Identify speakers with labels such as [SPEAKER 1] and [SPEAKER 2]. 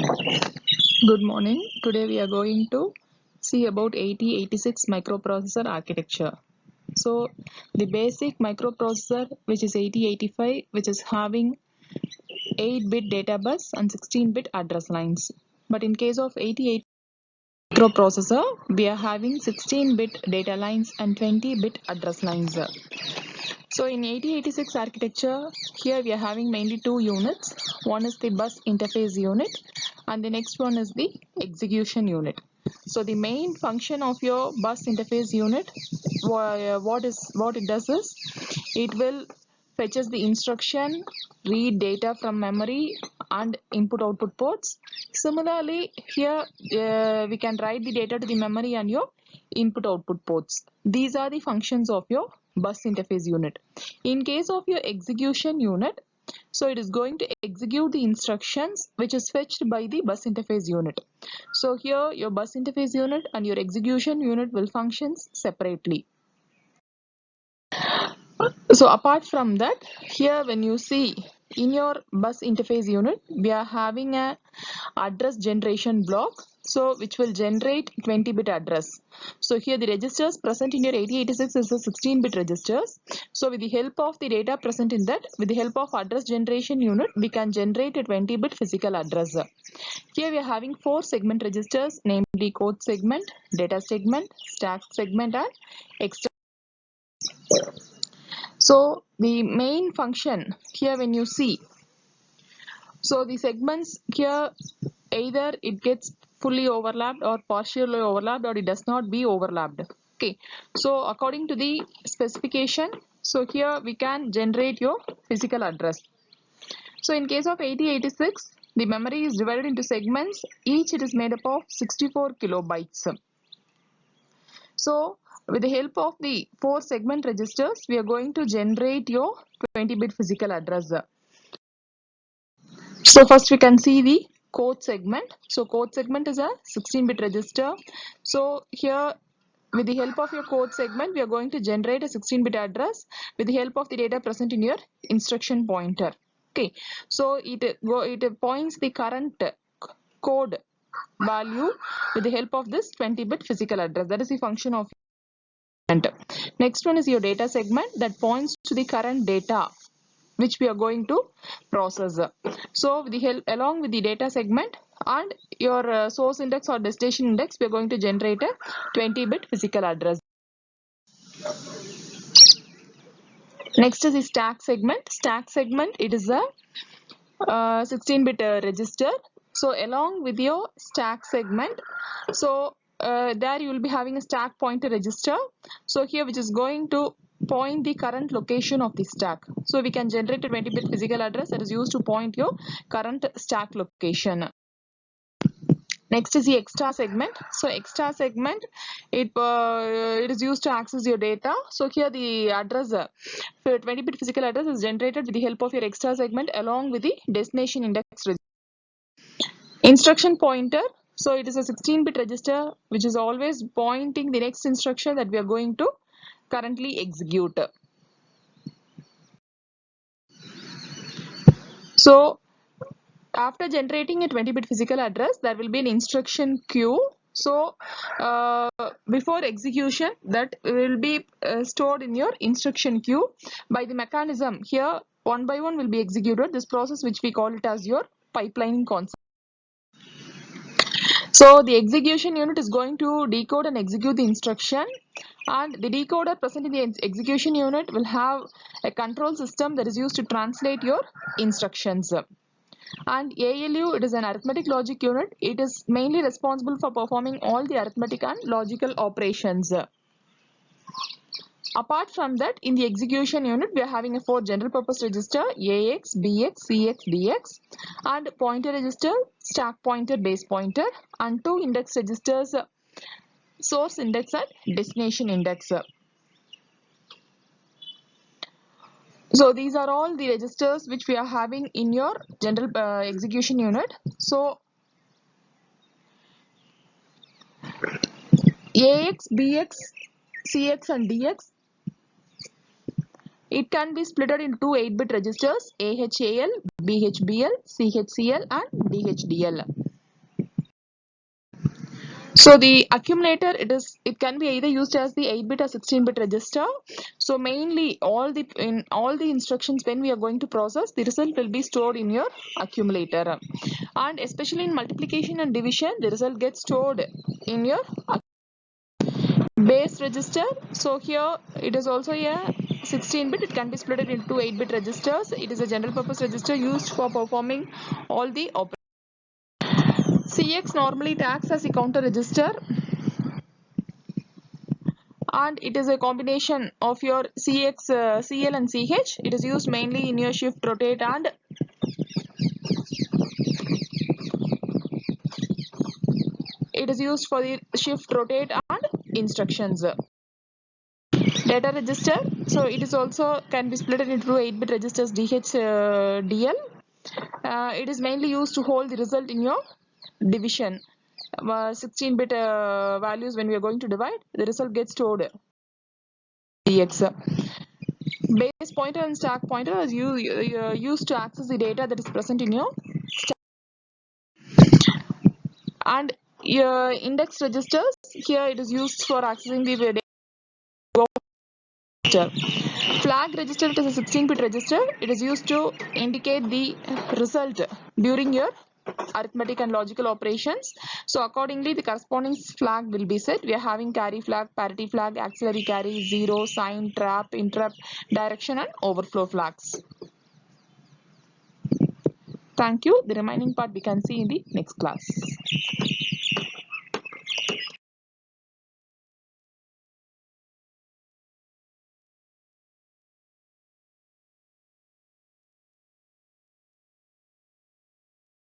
[SPEAKER 1] Good morning. Today we are going to see about 8086 microprocessor architecture. So the basic microprocessor, which is 8085, which is having 8-bit data bus and 16-bit address lines. But in case of 88 microprocessor, we are having 16-bit data lines and 20-bit address lines. So in 8086 architecture, here we are having mainly two units. One is the bus interface unit and the next one is the execution unit. So the main function of your bus interface unit, what it does is, it will fetches the instruction, read data from memory and input output ports. Similarly, here we can write the data to the memory and your input output ports. These are the functions of your bus interface unit. In case of your execution unit, so it is going to execute the instructions which is fetched by the bus interface unit. So here your bus interface unit and your execution unit will function separately. So apart from that, here when you see in your bus interface unit, we are having a address generation block, so which will generate 20-bit address. So here the registers present in your 8086 is the 16-bit registers. So with the help of the data present in that, with the help of address generation unit, we can generate a 20-bit physical address. Here we are having 4 segment registers, namely code segment, data segment, stack segment and extra. So the main function here when you see, so the segments here, either it gets fully overlapped or partially overlapped or it does not be overlapped. Okay, so according to the specification, so here we can generate your physical address. So in case of 8086, the memory is divided into segments. Each it is made up of 64 kilobytes. So with the help of the 4 segment registers, we are going to generate your 20-bit physical address. So first we can see the code segment. So code segment is a 16-bit register. So here with the help of your code segment, we are going to generate a 16-bit address with the help of the data present in your instruction pointer. Okay, so it points the current code value with the help of this 20-bit physical address. That is the function of. Next one is your data segment that points to the current data which we are going to process. So with the help along with the data segment and your source index or destination index, we are going to generate a 20-bit physical address. Next is the stack segment. Stack segment, it is a 16-bit register. So along with your stack segment, so there you will be having a stack pointer register. So here which is going to point the current location of the stack. So we can generate a 20-bit physical address that is used to point your current stack location. Next is the extra segment. So extra segment, it is used to access your data. So here the address, 20-bit physical address is generated with the help of your extra segment along with the destination index register. Instruction pointer. So it is a 16-bit register which is always pointing the next instruction that we are going to currently execute. So after generating a 20-bit physical address, there will be an instruction queue. So before execution, that will be stored in your instruction queue by the mechanism. Here one by one will be executed. This process which we call it as your pipelining concept. So the execution unit is going to decode and execute the instruction, and the decoder present in the execution unit will have a control system that is used to translate your instructions. And ALU, it is an arithmetic logic unit. It is mainly responsible for performing all the arithmetic and logical operations. Apart from that, in the execution unit, we are having a 4 general purpose register, AX, BX, CX, DX, and pointer register, stack pointer, base pointer, and 2 index registers, source index and destination index. So these are all the registers which we are having in your general execution unit. So AX, BX, CX and DX, it can be splitted into 2 8-bit registers, AHAL, BHBL, CHCL and DHDL. So the accumulator, it can be either used as the 8-bit or 16-bit register. So mainly in all the instructions when we are going to process, the result will be stored in your accumulator. And especially in multiplication and division, the result gets stored in your base register. So here it is also a 16-bit. It can be split into 8-bit registers. It is a general purpose register used for performing all the operations. CX normally acts as a counter register, and it is a combination of your CX, CL and CH. It is used mainly in your shift, rotate, and it is used for the shift, rotate, and instructions. Data register, so it is also can be split into 8-bit registers DH, DL. It is mainly used to hold the result in your division. 16-bit values, when we are going to divide, the result gets stored DX. Base pointer and stack pointer is used to access the data that is present in your stack. And your index registers, here it is used for accessing the data. Flag register, it is a 16-bit register. It is used to indicate the result during your arithmetic and logical operations. So accordingly, the corresponding flag will be set. We are having carry flag, parity flag, auxiliary carry, zero, sign, trap, interrupt, direction, and overflow flags. Thank you. The remaining part we can see in the next class.